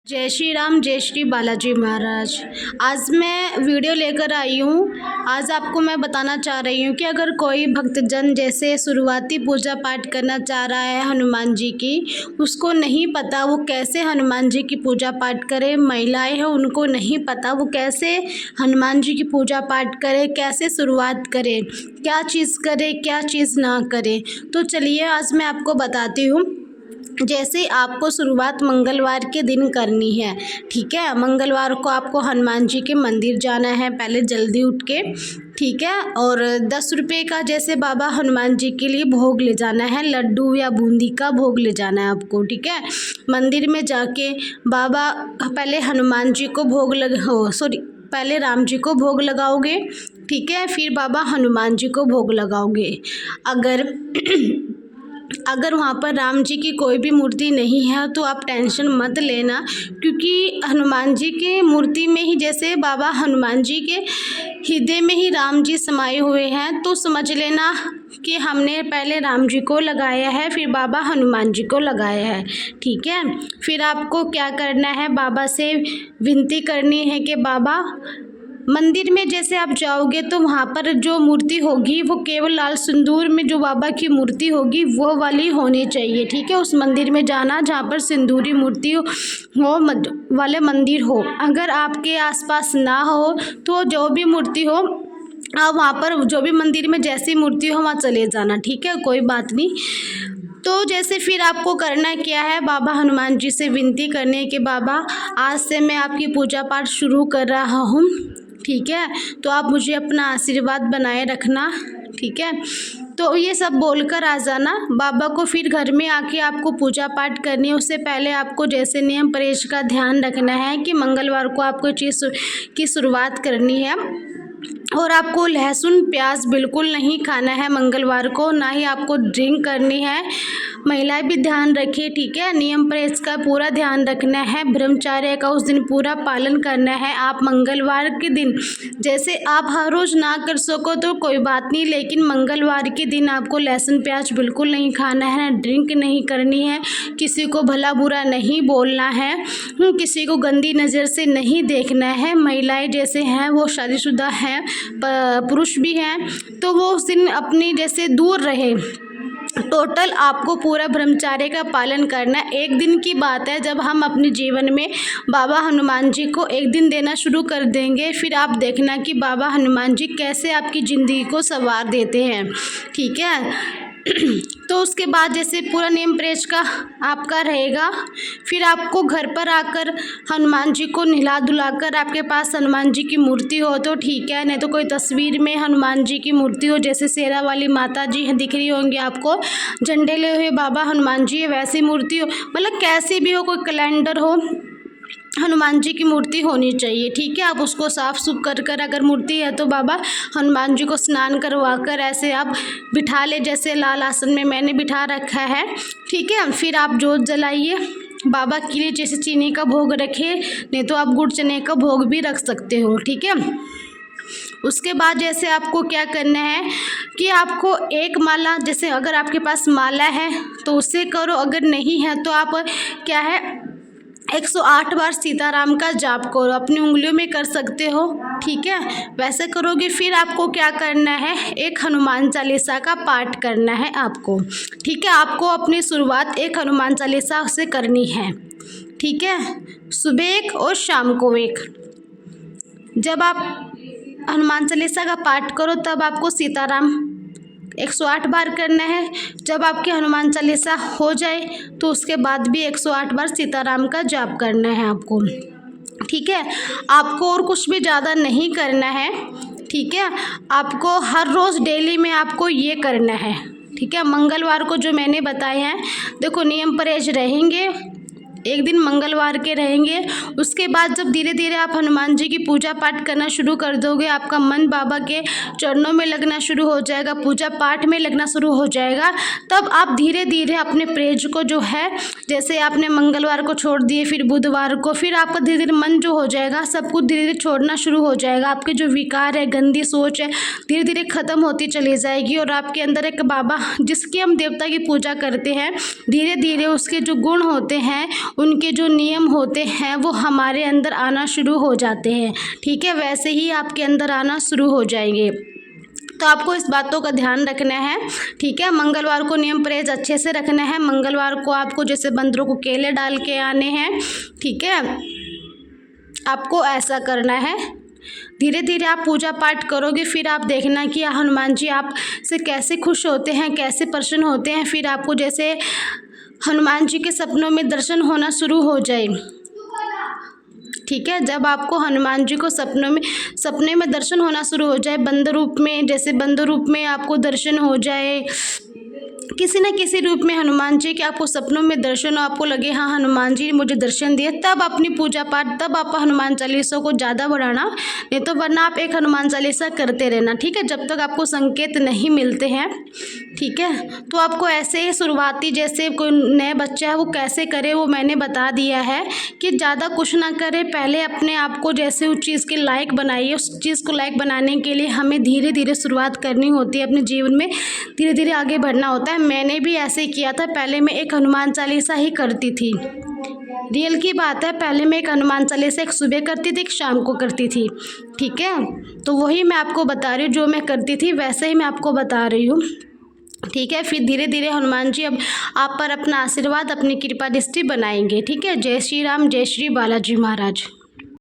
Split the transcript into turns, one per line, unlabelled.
जय श्री राम, जय श्री बालाजी महाराज। आज मैं वीडियो लेकर आई हूँ। आज आपको मैं बताना चाह रही हूँ कि अगर कोई भक्तजन जैसे शुरुआती पूजा पाठ करना चाह रहा है हनुमान जी की, उसको नहीं पता वो कैसे हनुमान जी की पूजा पाठ करे, महिलाएं हैं उनको नहीं पता वो कैसे हनुमान जी की पूजा पाठ करे, कैसे शुरुआत करे, क्या चीज़ करे क्या चीज़ ना करे। तो चलिए आज मैं आपको बताती हूँ। जैसे आपको शुरुआत मंगलवार के दिन करनी है, ठीक है। मंगलवार को आपको हनुमान जी के मंदिर जाना है पहले जल्दी उठ के, ठीक है। और 10 रुपये का जैसे बाबा हनुमान जी के लिए भोग ले जाना है, लड्डू या बूंदी का भोग ले जाना है आपको, ठीक है। मंदिर में जाके बाबा पहले हनुमान जी को भोग पहले राम जी को भोग लगाओगे, ठीक है, फिर बाबा हनुमान जी को भोग लगाओगे। अगर वहाँ पर राम जी की कोई भी मूर्ति नहीं है तो आप टेंशन मत लेना, क्योंकि हनुमान जी के मूर्ति में ही जैसे बाबा हनुमान जी के हृदय में ही राम जी समाये हुए हैं, तो समझ लेना कि हमने पहले राम जी को लगाया है फिर बाबा हनुमान जी को लगाया है, ठीक है। फिर आपको क्या करना है, बाबा से विनती करनी है कि बाबा मंदिर में जैसे आप जाओगे तो वहाँ पर जो मूर्ति होगी वो केवल लाल सिंदूर में जो बाबा की मूर्ति होगी वो वाली होनी चाहिए, ठीक है। उस मंदिर में जाना जहाँ पर सिंदूरी मूर्ति हो वाले मंदिर हो। अगर आपके आसपास ना हो तो जो भी मूर्ति हो आप वहाँ पर जो भी मंदिर में जैसी मूर्ति हो वहाँ चले जाना, ठीक है, कोई बात नहीं। तो जैसे फिर आपको करना क्या है, बाबा हनुमान जी से विनती करनी है कि बाबा आज से मैं आपकी पूजा पाठ शुरू कर रहा हूँ, ठीक है, तो आप मुझे अपना आशीर्वाद बनाए रखना, ठीक है। तो ये सब बोलकर आ जाना बाबा को। फिर घर में आके आपको पूजा पाठ करनी है। उससे पहले आपको जैसे नियम परहेज का ध्यान रखना है कि मंगलवार को आपको चीज़ की शुरुआत करनी है और आपको लहसुन प्याज बिल्कुल नहीं खाना है मंगलवार को, ना ही आपको ड्रिंक करनी है। महिलाएं भी ध्यान रखिए, ठीक है। नियम परहेज का पूरा ध्यान रखना है, ब्रह्मचर्य का उस दिन पूरा पालन करना है। आप मंगलवार के दिन जैसे आप हर रोज़ ना कर सको तो कोई बात नहीं, लेकिन मंगलवार के दिन आपको लहसुन प्याज बिल्कुल नहीं खाना है, ड्रिंक नहीं करनी है, किसी को भला बुरा नहीं बोलना है, किसी को गंदी नज़र से नहीं देखना है। महिलाएं जैसे हैं वो शादीशुदा हैं, पुरुष भी हैं, तो वो उस दिन अपनी जैसे दूर रहे। टोटल आपको पूरा ब्रह्मचर्य का पालन करना है। एक दिन की बात है, जब हम अपने जीवन में बाबा हनुमान जी को एक दिन देना शुरू कर देंगे, फिर आप देखना कि बाबा हनुमान जी कैसे आपकी ज़िंदगी को संवार देते हैं, ठीक है। तो उसके बाद जैसे पूरा नियम परहेज का आपका रहेगा। फिर आपको घर पर आकर हनुमान जी को नहला धुलाकर, आपके पास हनुमान जी की मूर्ति हो तो ठीक है, नहीं तो कोई तस्वीर में हनुमान जी की मूर्ति हो, जैसे शेरा वाली माता जी दिख रही होंगी आपको, झंडे ले हुए बाबा हनुमान जी वैसी मूर्ति हो, मतलब कैसी भी हो, कोई कैलेंडर हो, हनुमान जी की मूर्ति होनी चाहिए, ठीक है। आप उसको साफ़ सुफ कर अगर मूर्ति है तो बाबा हनुमान जी को स्नान करवा कर ऐसे आप बिठा ले, जैसे लाल आसन में मैंने बिठा रखा है, ठीक है। फिर आप जोत जलाइए बाबा के लिए, जैसे चीनी का भोग रखे, नहीं तो आप गुड़ चने का भोग भी रख सकते हो, ठीक है। उसके बाद जैसे आपको क्या करना है कि आपको एक माला, जैसे अगर आपके पास माला है तो उससे करो, अगर नहीं है तो आप क्या है 108 बार सीताराम का जाप करो, अपनी उंगलियों में कर सकते हो, ठीक है, वैसे करोगे। फिर आपको क्या करना है, एक हनुमान चालीसा का पाठ करना है आपको, ठीक है। आपको अपनी शुरुआत एक हनुमान चालीसा से करनी है, ठीक है, सुबह एक और शाम को एक। जब आप हनुमान चालीसा का पाठ करो तब आपको सीताराम 108 बार करना है। जब आपके हनुमान चालीसा हो जाए तो उसके बाद भी 108 बार सीताराम का जाप करना है आपको, ठीक है। आपको और कुछ भी ज़्यादा नहीं करना है, ठीक है। आपको हर रोज़ डेली में आपको ये करना है, ठीक है। मंगलवार को जो मैंने बताए हैं, देखो नियम परहेज रहेंगे, एक दिन मंगलवार के रहेंगे। उसके बाद जब धीरे धीरे आप हनुमान जी की पूजा पाठ करना शुरू कर दोगे, आपका मन बाबा के चरणों में लगना शुरू हो जाएगा, पूजा पाठ में लगना शुरू हो जाएगा, तब आप धीरे धीरे अपने परहेज को जो है, जैसे आपने मंगलवार को छोड़ दिए, फिर बुधवार को, फिर आपका धीरे धीरे मन जो हो जाएगा, सब कुछ धीरे धीरे छोड़ना शुरू हो जाएगा। आपके जो विकार है, गंदी सोच है, धीरे धीरे ख़त्म होती चली जाएगी और आपके अंदर एक बाबा जिसकी हम देवता की पूजा करते हैं, धीरे धीरे उसके जो गुण होते हैं उनके जो नियम होते हैं वो हमारे अंदर आना शुरू हो जाते हैं। ठीक है, वैसे ही आपके अंदर आना शुरू हो जाएंगे। तो आपको इस बातों का ध्यान रखना है। ठीक है, मंगलवार को नियम परहेज अच्छे से रखना है। मंगलवार को आपको जैसे बंदरों को केले डाल के आने हैं। ठीक है, आपको ऐसा करना है। धीरे धीरे आप पूजा पाठ करोगे, फिर आप देखना कि हनुमान जी आप से कैसे खुश होते हैं, कैसे प्रसन्न होते हैं। फिर आपको जैसे हनुमान जी के सपनों में दर्शन होना शुरू हो जाए। ठीक है, जब आपको हनुमान जी को सपने में दर्शन होना शुरू हो जाए, बंदर रूप में, जैसे बंदर रूप में आपको दर्शन हो जाए, किसी न किसी रूप में हनुमान जी के आपको सपनों में दर्शन हो, आपको लगे हाँ हनुमान जी मुझे दर्शन दिए, तब अपनी पूजा पाठ, तब आप हनुमान चालीसा को ज़्यादा बढ़ाना। नहीं तो वरना आप एक हनुमान चालीसा करते रहना। ठीक है, जब तक आपको संकेत नहीं मिलते हैं। ठीक है, तो आपको ऐसे ही शुरुआती जैसे कोई नए बच्चा है वो कैसे करे वो मैंने बता दिया है कि ज़्यादा कुछ ना करे, पहले अपने आप को जैसे उस चीज़ के लायक बनाइए। उस चीज़ को लायक बनाने के लिए हमें धीरे धीरे शुरुआत करनी होती है, अपने जीवन में धीरे धीरे आगे बढ़ना होता है। मैंने भी ऐसे ही किया था, पहले मैं एक हनुमान चालीसा ही करती थी। रियल की बात है, पहले मैं एक हनुमान चालीसा एक सुबह करती थी, एक शाम को करती थी। ठीक है, तो वही मैं आपको बता रही हूँ, जो मैं करती थी वैसे ही मैं आपको बता रही हूँ। ठीक है, फिर धीरे धीरे हनुमान जी अब आप पर अपना आशीर्वाद, अपनी कृपा दृष्टि बनाएंगे। ठीक है, जय श्री राम, जय श्री बालाजी महाराज।